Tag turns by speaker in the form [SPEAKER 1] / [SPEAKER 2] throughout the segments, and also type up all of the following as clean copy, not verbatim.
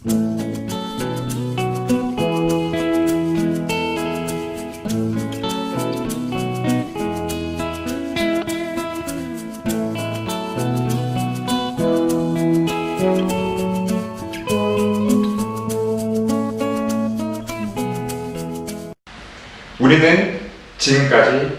[SPEAKER 1] 우리는 지금까지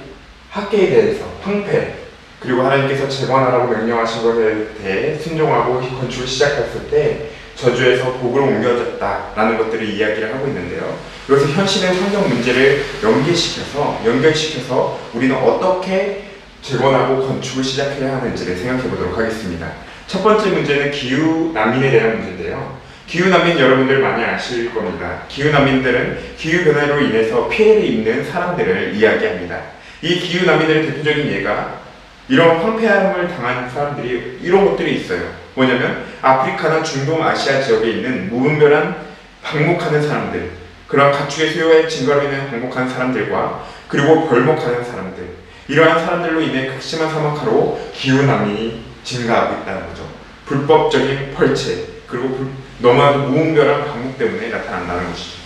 [SPEAKER 1] 학계에 대해서 황폐, 그리고 하나님께서 재건하라고 명령하신 것에 대해 순종하고 건축을 시작했을 때 저주에서 복으로 옮겨졌다라는 것들을 이야기를 하고 있는데요. 이것을 현실의 환경 문제를 연결시켜서 우리는 어떻게 재건하고 건축을 시작해야 하는지를 생각해 보도록 하겠습니다. 첫 번째 문제는 기후 난민에 대한 문제인데요. 기후 난민 여러분들 많이 아실 겁니다. 기후 난민들은 기후 변화로 인해서 피해를 입는 사람들을 이야기합니다. 이 기후 난민들의 대표적인 예가 이런 황폐함을 당한 사람들이 이런 것들이 있어요. 뭐냐면 아프리카나 중동아시아 지역에 있는 무분별한 방목하는 사람들, 그런 가축의 수요의 증가로 인해 방목하는 사람들과 그리고 벌목하는 사람들, 이러한 사람들로 인해 극심한 사막화로 기후 난민이 증가하고 있다는 거죠. 불법적인 펄채, 그리고 너무나도 무분별한 방목 때문에 나타난다는 것이죠.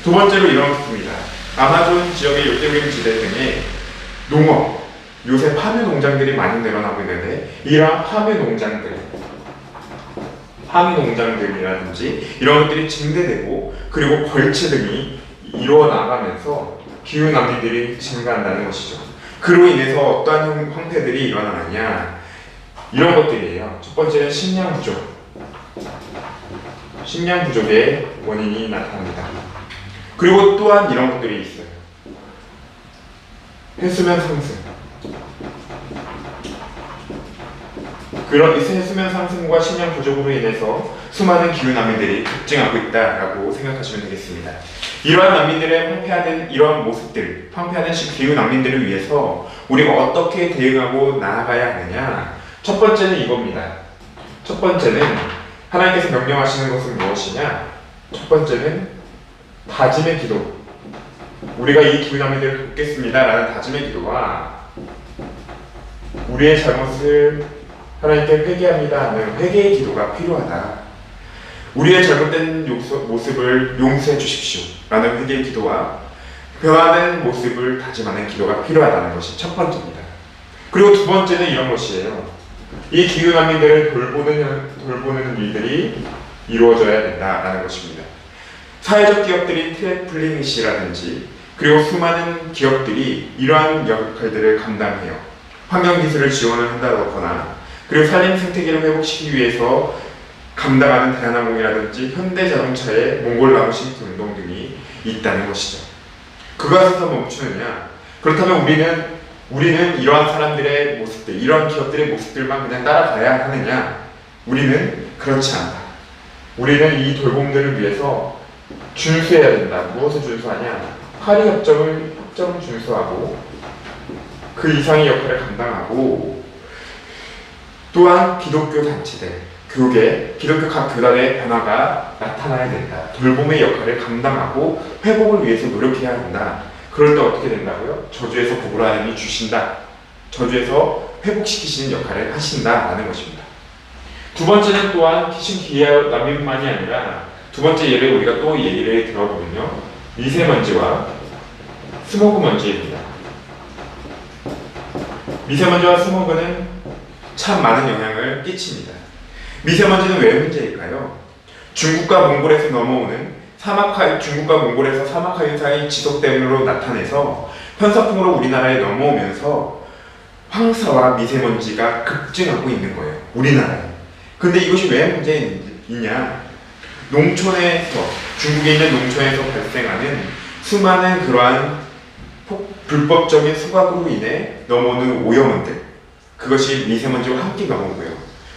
[SPEAKER 1] 두 번째로 이런 것입니다. 아마존 지역의 열대우림 지대 등의 농업, 요새 파묘 농장들이 많이 늘어나고 있는데 이러한 파묘 농장들이라든지 이런 것들이 증대되고 그리고 벌채 등이 이루어 나가면서 기후 난민들이 증가한다는 것이죠. 그로 인해서 어떠한 황폐들이 일어나느냐, 이런 것들이에요. 첫 번째는 식량 부족의 원인이 나타납니다. 그리고 또한 이런 것들이 있어요. 해수면 상승. 그런 해수면 상승과 식량 부족으로 인해서 수많은 기후 난민들이 급증하고 있다라고 생각하시면 되겠습니다. 이러한 난민들의 황폐하는 이러한 모습들, 황폐하는 기후 난민들을 위해서 우리가 어떻게 대응하고 나아가야 하느냐? 첫 번째는 이겁니다. 첫 번째는 하나님께서 명령하시는 것은 무엇이냐? 첫 번째는 다짐의 기도. 우리가 이 기후 난민들을 돕겠습니다 라는 다짐의 기도와 우리의 잘못을 하나님께 회개합니다 하는 회개의 기도가 필요하다. 우리의 잘못된 모습을 용서해 주십시오 라는 회개의 기도와 변화된 모습을 다짐하는 기도가 필요하다는 것이 첫 번째입니다. 그리고 두 번째는 이런 것이에요. 이 기후 난민들을 돌보는 일들이 이루어져야 된다라는 것입니다. 사회적 기업들인 트래플링시라든지 그리고 수많은 기업들이 이러한 역할들을 감당해요. 환경기술을 지원을 한다거나 그리고 산림 생태계를 회복시키기 위해서 감당하는 대한항공이라든지 현대자동차의 몽골 나무 심기 운동 등이 있다는 것이죠. 그것에서 멈추느냐? 그렇다면 우리는 이러한 사람들의 모습들, 이러한 기업들의 모습들만 그냥 따라가야 하느냐? 우리는 그렇지 않다. 우리는 이 돌봄들을 위해서 준수해야 된다. 무엇을 준수하냐? 파리 협정을 준수하고 그 이상의 역할을 감당하고 또한 기독교 단체들, 기독교 각 교단의 변화가 나타나야 된다. 돌봄의 역할을 감당하고 회복을 위해서 노력해야 한다. 그럴 때 어떻게 된다고요? 저주에서 복으로 하나님이 주신다. 저주에서 회복시키시는 역할을 하신다라는 것입니다. 두 번째는 또한 기후 난민만이 아니라 두 번째 예를 우리가 또 얘기를 들어보면요. 미세먼지와 스모그 먼지입니다. 미세먼지와 스모그는 참 많은 영향을 끼칩니다. 미세먼지는 왜 문제일까요? 중국과 몽골에서 사막화 현상이 지속됨으로 나타내서 편서풍으로 우리나라에 넘어오면서 황사와 미세먼지가 급증하고 있는 거예요. 우리나라에. 근데 이것이 왜 문제이냐? 중국에 있는 농촌에서 발생하는 수많은 그러한 불법적인 수박으로 인해 넘어오는 오염원들, 그것이 미세먼지와 함께 넘어오고요.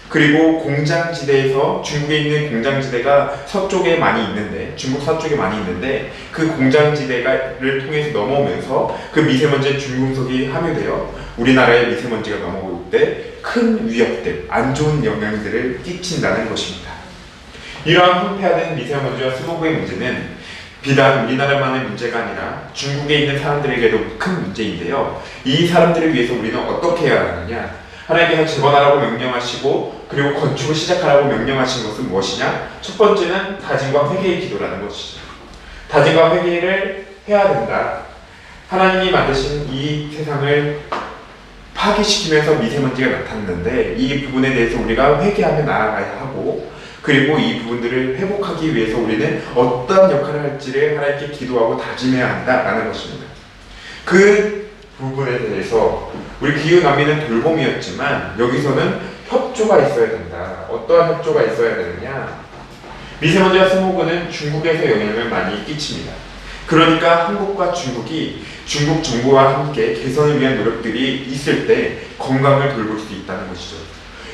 [SPEAKER 1] 그리고 공장지대에서 중국에 있는 공장지대가 서쪽에 많이 있는데, 중국 서쪽에 많이 있는데 그 공장지대를 통해서 넘어오면서 그 미세먼지에 중금속이 함유되어 우리나라에 미세먼지가 넘어올 때 큰 위협들, 안 좋은 영향들을 끼친다는 것입니다. 이러한 황폐화된 미세먼지와 스모그의 문제는 비단 우리나라만의 문제가 아니라 중국에 있는 사람들에게도 큰 문제인데요. 이 사람들을 위해서 우리는 어떻게 해야 하느냐? 하나님께서 재건하라고 명령하시고 그리고 건축을 시작하라고 명령하신 것은 무엇이냐? 첫 번째는 다짐과 회개의 기도라는 것이죠. 다짐과 회개를 해야 된다. 하나님이 만드신 이 세상을 파괴시키면서 미세먼지가 나타났는데 이 부분에 대해서 우리가 회개하며 나아가야 하고, 그리고 이 부분들을 회복하기 위해서 우리는 어떤 역할을 할지를 하나님께 기도하고 다짐해야 한다라는 것입니다. 그 부분에 대해서 우리 기후난민은 돌봄이었지만 여기서는 협조가 있어야 된다. 어떠한 협조가 있어야 되느냐? 미세먼지와 스모그는 중국에서 영향을 많이 끼칩니다. 그러니까 한국과 중국이 중국 정부와 함께 개선을 위한 노력들이 있을 때 건강을 돌볼 수 있다는 것이죠.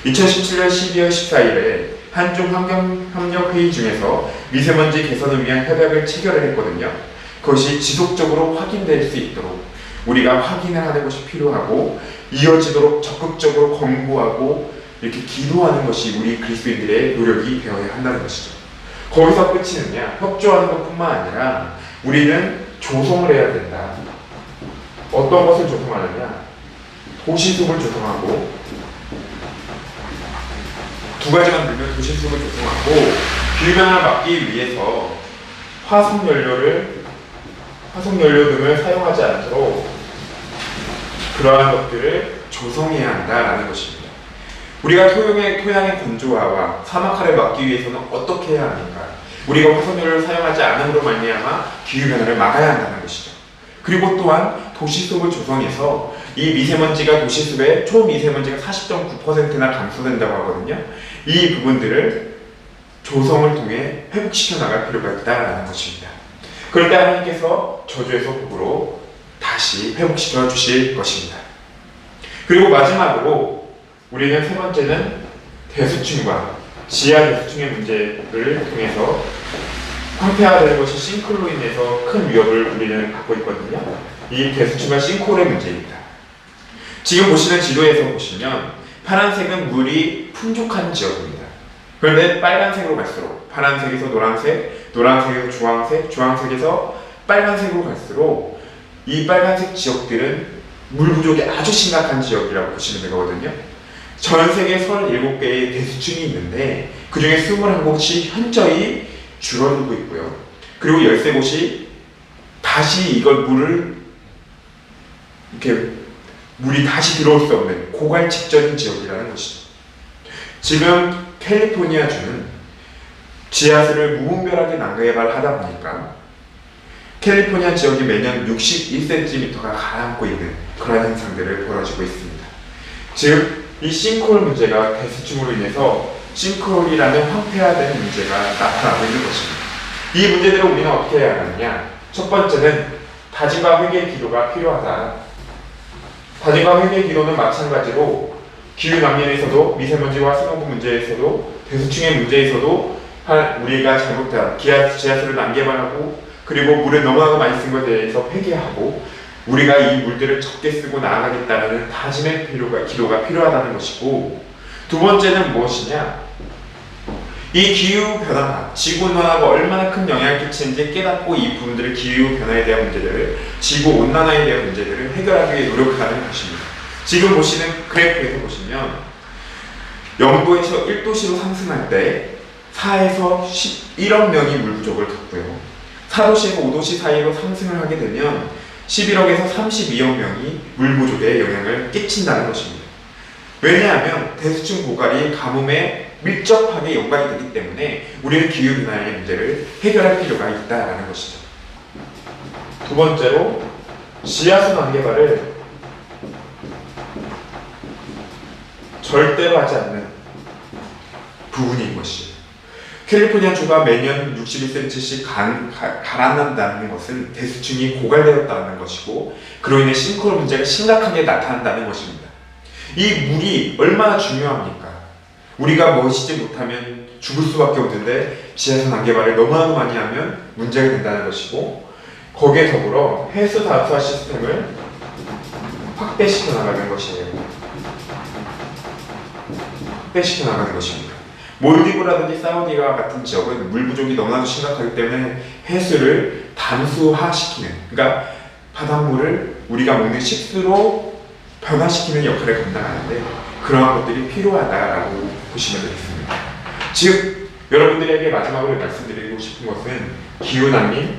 [SPEAKER 1] 2017년 12월 14일에 한중 환경협력회의 중에서 미세먼지 개선을 위한 협약을 체결을 했거든요. 그것이 지속적으로 확인될 수 있도록 우리가 확인을 하는 것이 필요하고, 이어지도록 적극적으로 권고하고 이렇게 기도하는 것이 우리 그리스도인들의 노력이 되어야 한다는 것이죠. 거기서 끝이느냐? 협조하는 것뿐만 아니라 우리는 조성을 해야 된다. 어떤 것을 조성하느냐? 도시숲을 조성하고, 두 가지만 들면 도시숲을 조성하고, 기후변화를 막기 위해서 화석연료 등을 사용하지 않도록 그러한 것들을 조성해야 한다라는 것입니다. 우리가 토양의 건조화와 사막화를 막기 위해서는 어떻게 해야 합니까? 우리가 화석연료를 사용하지 않음으로 말미암아 기후변화를 막아야 한다는 것이죠. 그리고 또한 도시숲을 조성해서 이 미세먼지가 도시숲의 초미세먼지가 40.9%나 감소된다고 하거든요. 이 부분들을 조성을 통해 회복시켜 나갈 필요가 있다는 것입니다. 그럴 때 하나님께서 저주에서 복으로 다시 회복시켜 주실 것입니다. 그리고 마지막으로 우리는 세 번째는 대수층과 지하 대수층의 문제를 통해서 황폐화되는 것이 싱크홀로 인해서 큰 위협을 우리는 갖고 있거든요. 이 대수층과 싱크홀의 문제입니다. 지금 보시는 지도에서 보시면 파란색은 물이 풍족한 지역입니다. 그런데 빨간색으로 갈수록, 파란색에서 노란색, 노란색에서 주황색, 주황색에서 빨간색으로 갈수록 이 빨간색 지역들은 물 부족이 아주 심각한 지역이라고 보시면 되거든요. 전 세계 37개의 대수층이 있는데 그 중에 21곳이 현저히 줄어들고 있고요. 그리고 13곳이 다시 이걸 물이 다시 들어올 수 없는 고갈 직전인 지역이라는 것이죠. 지금 캘리포니아주는 지하수를 무분별하게 난개발하다 보니까 캘리포니아 지역이 매년 61cm가 가라앉고 있는 그런 현상들을 벌어지고 있습니다. 즉, 이 싱크홀 문제가 대수층으로 인해서 싱크홀이라는 황폐화된 문제가 나타나고 있는 것입니다. 이 문제들을 우리는 어떻게 해야 하느냐? 첫 번째는 다짐과 회개의 기도가 필요하다. 다짐과 회개의 기도는 마찬가지로 기후난민에서도, 미세먼지와 스모그 문제에서도, 대수층의 문제에서도 우리가 잘못한 지하수를 난개발하고 그리고 물을 너무나도 많이 쓴 것에 대해서 회개하고 우리가 이 물들을 적게 쓰고 나아가겠다는 다짐의 기도가 필요하다는 것이고, 두 번째는 무엇이냐? 이 기후변화가 지구온난화가 얼마나 큰 영향을 끼치는지 깨닫고 이 부분들을, 기후변화에 대한 문제들을, 지구온난화에 대한 문제들을 해결하기 위해 노력하는 것입니다. 지금 보시는 그래프에서 보시면 영도에서 1도시로 상승할 때 4에서 11억 명이 물 부족을 겪고요. 4도시에서 5도시 사이로 상승을 하게 되면 11억에서 32억 명이 물 부족에 영향을 끼친다는 것입니다. 왜냐하면 대수층 고갈이 가뭄에 밀접하게 연관이 되기 때문에 우리는 기후변화의 문제를 해결할 필요가 있다는 것이죠. 두 번째로 지하수 난개발을 절대로 하지 않는 부분인 것이에요. 캘리포니아 주가 매년 61cm씩 가라앉는다는 것은 대수층이 고갈되었다는 것이고, 그로 인해 싱크홀 문제가 심각하게 나타난다는 것입니다. 이 물이 얼마나 중요합니까? 우리가 마시지 못하면 죽을 수밖에 없는데 지하수 난개발을 너무나도 많이 하면 문제가 된다는 것이고, 거기에 더불어 해수 다수화 시스템을 확대시켜 나가는 것이에요. 확대시켜 나가는 것입니다. 몰디브라든지 사우디와 같은 지역은 물 부족이 너무나도 심각하기 때문에 해수를 담수화시키는, 그러니까 바닷물을 우리가 먹는 식수로 변화시키는 역할을 감당하는데, 그러한 것들이 필요하다라고 보시면 되겠습니다. 즉 여러분들에게 마지막으로 말씀드리고 싶은 것은 기후난민,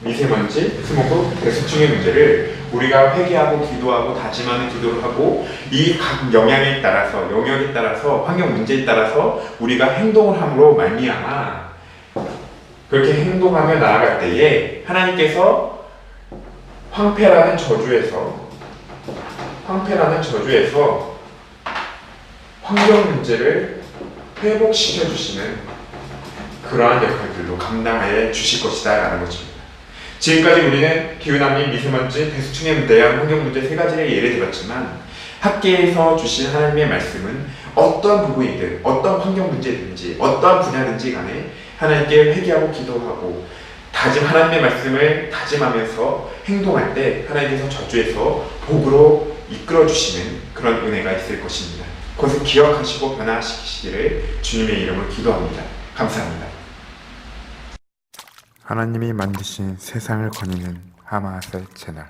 [SPEAKER 1] 미세먼지, 스모그, 대수증의 문제를 우리가 회개하고 기도하고 다짐하는 기도를 하고 이 각 영역에 따라서 환경 문제에 따라서 우리가 행동을 함으로 말미암아 그렇게 행동하며 나아갈 때에 하나님께서 황폐라는 저주에서 환경 문제를 회복시켜 주시는 그러한 역할들도 감당하여 주실 것이다 라는 것입니다. 지금까지 우리는 기후난민, 미세먼지, 대수층에 대한 환경 문제 세 가지를 예를 들었지만 학계에서 주신 하나님의 말씀은 어떤 부분이든 어떤 환경 문제든지 어떤 분야든지 간에 하나님께 회개하고 기도하고 하나님의 말씀을 다짐하면서 행동할 때 하나님께서 저주에서 복으로 이끌어 주시는 그런 은혜가 있을 것입니다. 그것을 기억하시고 변화시키시기를 주님의 이름으로 기도합니다. 감사합니다. 하나님이 만드신 세상을 거니는 하마아셀 채널